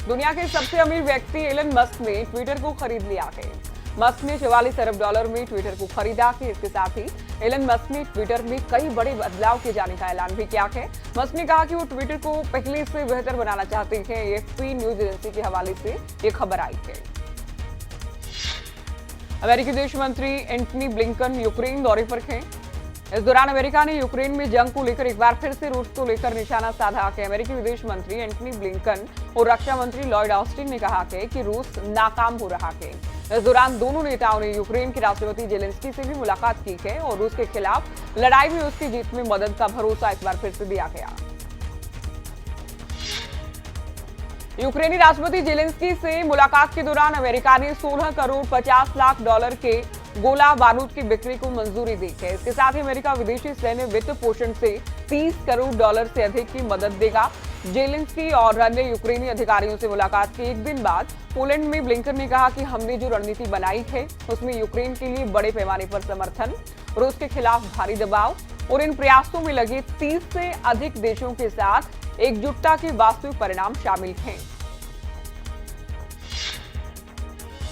दुनिया के सबसे अमीर व्यक्ति एलन मस्क ने ट्विटर को खरीद लिया है। मस्क ने $44 अरब में ट्विटर को खरीदा है। इसके साथ ही एलन मस्क ने ट्विटर में कई बड़े बदलाव किए जाने का ऐलान भी किया है। मस्क ने कहा कि वो ट्विटर को पहले से बेहतर बनाना चाहते हैं। एएफपी न्यूज एजेंसी के हवाले से ये खबर आई है। अमेरिकी विदेश मंत्री एंटनी ब्लिंकन यूक्रेन दौरे पर हैं। इस दौरान अमेरिका ने यूक्रेन में जंग को लेकर एक बार फिर से रूस को लेकर निशाना साधा है। अमेरिकी विदेश मंत्री एंटनी ब्लिंकन और रक्षा मंत्री लॉयड ऑस्टिन ने कहा है कि रूस नाकाम हो रहा है। इस दौरान दोनों नेताओं ने यूक्रेन के राष्ट्रपति जेलेंस्की से भी मुलाकात की है और रूस के खिलाफ लड़ाई में उसकी जीत में मदद का भरोसा एक बार फिर से दिया गया। यूक्रेनी राष्ट्रपति जेलेंस्की से मुलाकात के दौरान अमेरिका ने $16 करोड़ 50 लाख के गोला बारूद की बिक्री को मंजूरी दी है। इसके साथ ही अमेरिका विदेशी सैन्य वित्त पोषण से $30 करोड़ से अधिक की मदद देगा। जेलेंस्की और अन्य यूक्रेनी अधिकारियों से मुलाकात के एक दिन बाद पोलैंड में ब्लिंकन ने कहा कि हमने जो रणनीति बनाई है उसमें यूक्रेन के लिए बड़े पैमाने पर समर्थन, रूस के खिलाफ भारी दबाव और इन प्रयासों में लगे 30 से अधिक देशों के साथ एकजुटता के वास्तविक परिणाम शामिल हैं।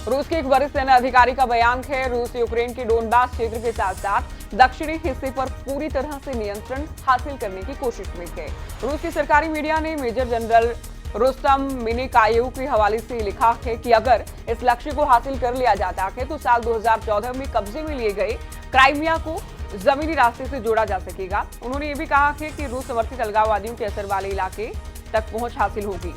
रूस के एक वरिष्ठ सेना अधिकारी का बयान है, रूस यूक्रेन के डोनबास क्षेत्र के साथ साथ दक्षिणी हिस्से पर पूरी तरह से नियंत्रण हासिल करने की कोशिश में है। रूस की सरकारी मीडिया ने मेजर जनरल रुस्तम मिनेकायेव के हवाले से लिखा है कि अगर इस लक्ष्य को हासिल कर लिया जाता है तो साल 2014 में कब्जे में लिए गए क्राइमिया को जमीनी रास्ते से जोड़ा जा सकेगा। उन्होंने ये भी कहा है कि रूस समर्थित अलगाववादियों के असर वाले इलाके तक पहुंच हासिल होगी।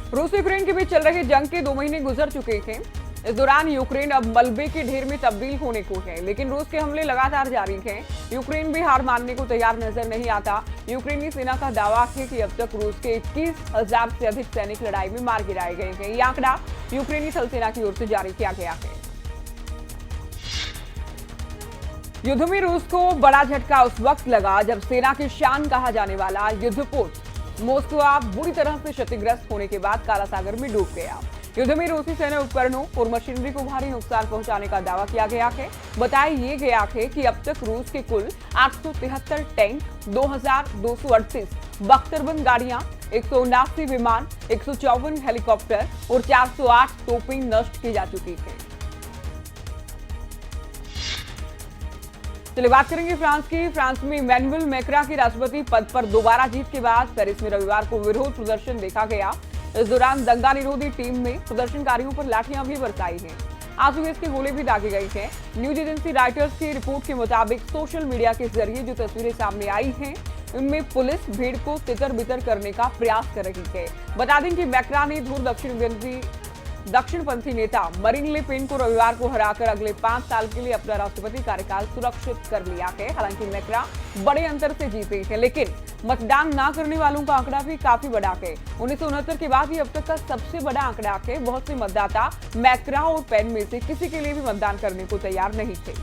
रूस यूक्रेन के बीच चल रही जंग के 2 महीने गुजर चुके हैं। इस दौरान यूक्रेन अब मलबे के ढेर में तब्दील होने को है, लेकिन रूस के हमले लगातार जारी हैं। यूक्रेन भी हार मानने को तैयार नजर नहीं आता। यूक्रेनी सेना का दावा है कि अब तक रूस के 21,000 से अधिक सैनिक लड़ाई में मार गिराए गए हैं। ये आंकड़ा यूक्रेनी थल सेना की ओर से जारी किया गया है। युद्ध में रूस को बड़ा झटका उस वक्त लगा जब सेना की शान कहा जाने वाला युद्धपोत मॉस्को बुरी तरह से क्षतिग्रस्त होने के बाद काला सागर में डूब गया। युद्ध में रूसी सैन्य उपकरणों और मशीनरी को भारी नुकसान पहुंचाने का दावा किया गया है। बताया गया है कि अब तक रूस के कुल 873 टैंक, 2238 बख्तरबंद गाड़ियां, 179 विमान, 154 हेलीकॉप्टर और 408 तोपें नष्ट की जा चुकी है। चलिए बात करेंगे फ्रांस की। फ्रांस में इमैनुअल मैक्रा की राष्ट्रपति पद पर दोबारा जीत के बाद पेरिस में रविवार को विरोध प्रदर्शन देखा गया। इस दौरान दंगा निरोधी टीम ने प्रदर्शनकारियों पर लाठियां भी बरसाई हैं। आंसू गैस के गोले भी दागे गए हैं। न्यूज एजेंसी रॉयटर्स की रिपोर्ट के मुताबिक सोशल मीडिया के जरिए जो तस्वीरें सामने आई हैं उनमें पुलिस भीड़ को तितर बितर करने का प्रयास कर रही है। बता दें कि मैक्रा ने दूर दक्षिणपंथी नेता मरीन ले पेन को रविवार को हराकर अगले 5 साल के लिए अपना राष्ट्रपति कार्यकाल सुरक्षित कर लिया है। हालांकि मैक्रा बड़े अंतर से जीते हैं, लेकिन मतदान न करने वालों का आंकड़ा भी काफी बड़ा है। 1969 के बाद ही अब तक का सबसे बड़ा आंकड़ा है। बहुत से मतदाता मैक्रा और पेन में से किसी के लिए भी मतदान करने को तैयार नहीं थे।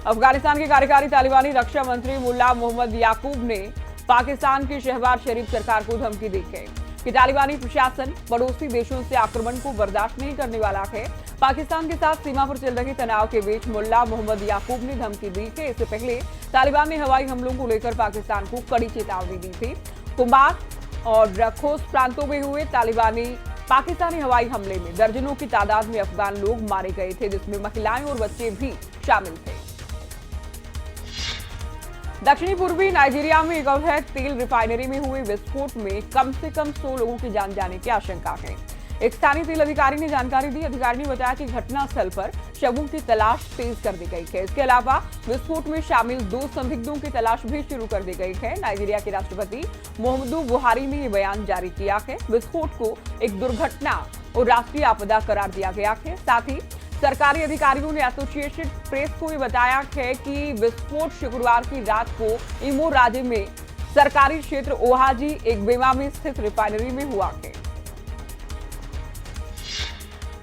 अफगानिस्तान के कार्यकारी तालिबानी रक्षा मंत्री मुल्ला मोहम्मद याकूब ने पाकिस्तान की शहबाज शरीफ सरकार को धमकी दी है कि तालिबानी प्रशासन पड़ोसी देशों से आक्रमण को बर्दाश्त नहीं करने वाला है। पाकिस्तान के साथ सीमा पर चल रहे तनाव के बीच मुल्ला मोहम्मद याकूब ने धमकी दी है। इससे पहले तालिबान ने हवाई हमलों को लेकर पाकिस्तान को कड़ी चेतावनी दी थी। कुमार और खोस प्रांतों में हुए पाकिस्तानी हवाई हमले में दर्जनों की तादाद में अफगान लोग मारे गए थे, जिसमें महिलाएं और बच्चे भी शामिल थे। दक्षिणी पूर्वी नाइजीरिया में एक अवैध तेल रिफाइनरी में हुए विस्फोट में कम से कम 100 लोगों की जान जाने की आशंका है। एक स्थानीय तेल अधिकारी ने जानकारी दी। अधिकारी ने बताया कि घटनास्थल पर शवों की तलाश तेज कर दी गई है। इसके अलावा विस्फोट में शामिल 2 संदिग्धों की तलाश भी शुरू कर दी गई है। नाइजीरिया के राष्ट्रपति मुहम्मदू बुहारी ने यह बयान जारी किया है। विस्फोट को एक दुर्घटना और राष्ट्रीय आपदा करार दिया गया है। साथ ही सरकारी अधिकारियों ने एसोसिएटेड प्रेस को ये बताया है कि विस्फोट शुक्रवार की रात को इमो राज्य में सरकारी क्षेत्र ओहाजी एक बेमा में स्थित रिफाइनरी में हुआ है।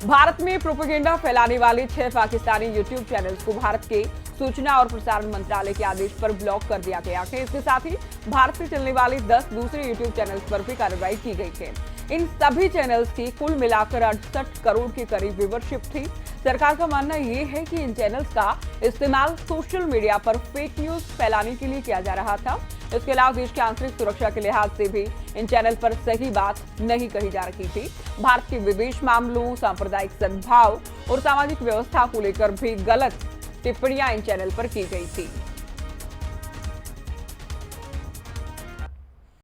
भारत में प्रोपेगेंडा फैलाने वाले 6 पाकिस्तानी यूट्यूब चैनल्स को भारत के सूचना और प्रसारण मंत्रालय के आदेश पर ब्लॉक कर दिया गया है। इसके साथ ही भारत से चलने वाले 10 दूसरे यूट्यूब चैनल्स पर भी कार्रवाई की गई है। इन सभी चैनल्स की कुल मिलाकर 68 करोड़ के करीब व्यूवरशिप थी। सरकार का मानना यह है कि इन चैनल्स का इस्तेमाल सोशल मीडिया पर फेक न्यूज फैलाने के लिए किया जा रहा था। इसके अलावा देश की आंतरिक सुरक्षा के लिहाज से भी इन चैनल पर सही बात नहीं कही जा रही थी। भारत के विदेश मामलों, सांप्रदायिक सद्भाव और सामाजिक व्यवस्था को लेकर भी गलत टिप्पणियां इन चैनल पर की गई थी।